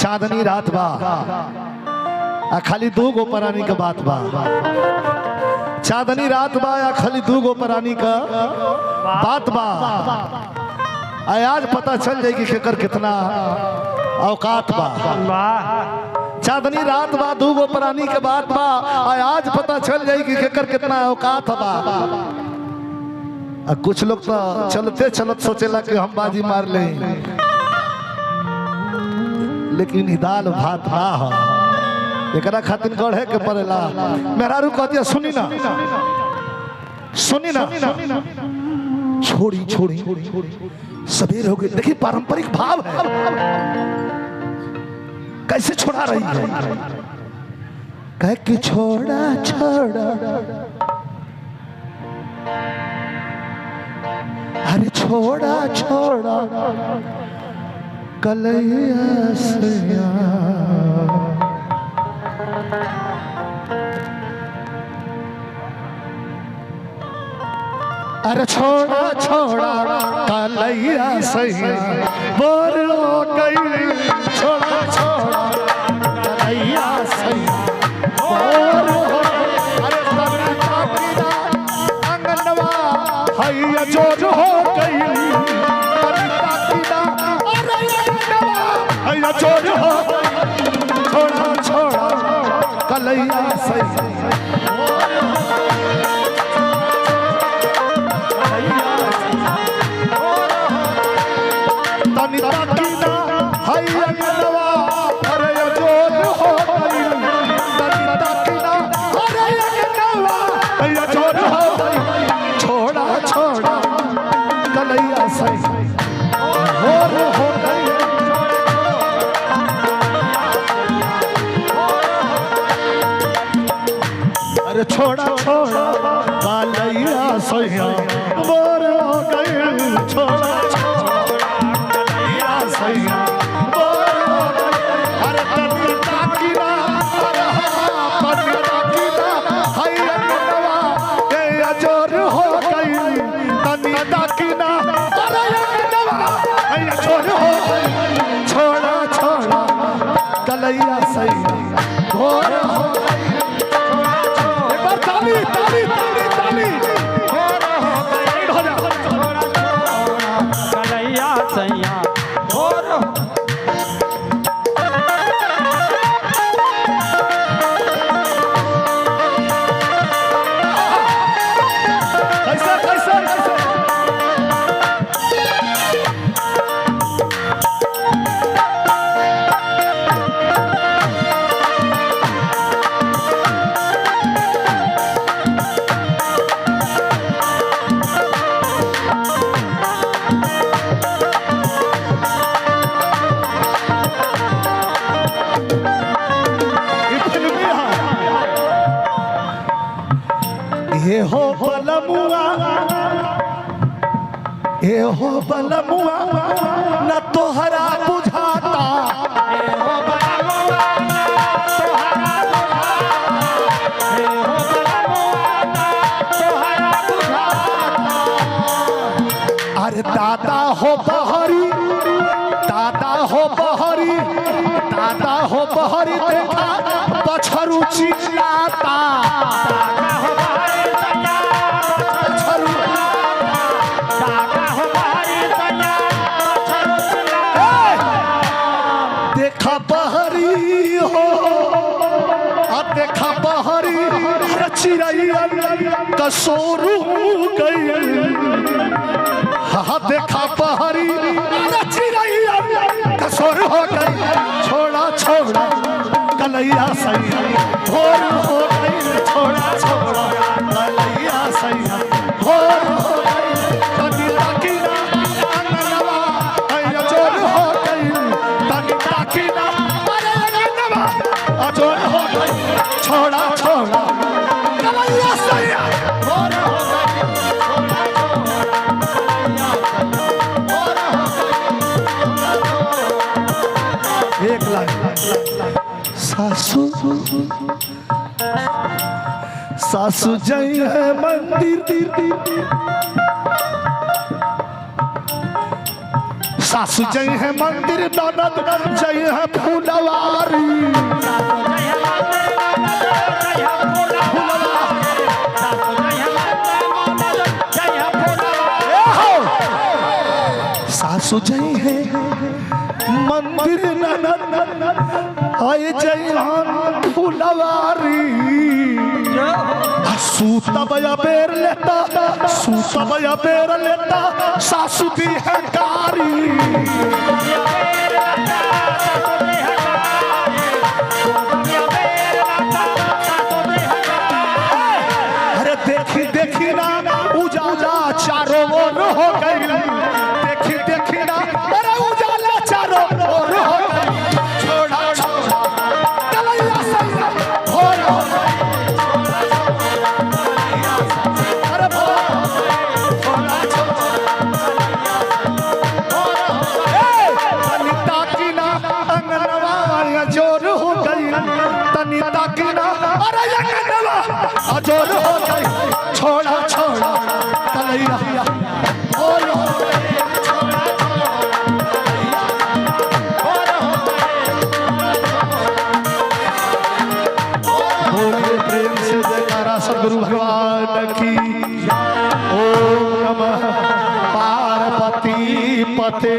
चांदनी रात बा आ खाली दू गो प्राणी का बात बा। चांदनी रात बा या खाली दू गो प्राणी का बात बा। आज पता चल जाएगी केकर कितना औकात बा। चांदनी रात बा दू गो प्राणी के बात बा। आज पता चल जाएगी केकर कितना औकात बा। कुछ लोग तो चलते चलत सोचेला कि हम बाजी मार ले, लेकिन ही दाल भात ना हो एकरा खातिर गढ़े के पड़ेला। मेहरारू कहतिया सुनी ना सुनी ना, छोड़ी छोड़ी सवेर हो गई। देखिए पारंपरिक भाव है, कैसे छोड़ा रही है। कह कि छोड़ा छोड़ा अरे छोड़ा छोड़ा कलैया सैया। अरे छोड़ा छोड़ा कलैया सैया बोर हो गई। छोड़ा छोड़ा कलैया सैया बोर हो। अरे अंगनवा हैया जोर हो गई। जोर हो छोड़ा छोड़ा कलैया सैया। छोड़ा छोड़ा कलैया सैया हो गई। अरे छोड़ा छोड़ा कलैया सैया बोर हो गई। छोड़ा छोड़ा कलैया सैया बोर हो गई। अरे तनी ताकीना तनी ताकीना हैया नवा के अजोर हो गई। तनी ताकीना अरे नवा हैया जोर हो गई। छोड़ा छोड़ा कलैया सैया बोर हो गई। ताली ताली ताली ताली कलैया सैया हो बलमुआ हो बलमुआ न तोहरा बुझाता। हो बलमुआ अरे दादा हो बहरी दादा हो बहरी दादा हो बहरी देखा पछरू चिल्लाता। देखा बहरी हो देखा बहरी चिड़ैया कसोरू गई। हाँ देखा बहरी चिड़ैया कसोर हो गई। छोड़ा छोड़ा कलैया सैया भोर हो गई। छोड़ा छोड़ा कलैया सैया भोर हो गई। तनी ताकीना अंगनवा हैया जोर हो गई। तनी ताकीना अंगनवा जोर हो गई। छोड़ा छोड़ा कलैया सैया भोर हो गई। एक लाख सासू सासू जई है मंदिर सासु जय है मंदिर ननद जय है फुलवारी सासु जय है मंदिर ननद आए जय फुलवारी सूतबया बेर लेता सूतबया बेर लेता सासु दी है कारी अरे देखी देखी ना उजाला चारों ओर हो गई देखी देखी ना अरे उजाला चारों ओर हो गई छोड़ा छोड़ा कलैया सैया हो जोर हो गई छोड़ा छोड़ा कलैया बोलिए प्रेम से जयकारा सद्गुरु भगवान की ओम नमः पार्वती पते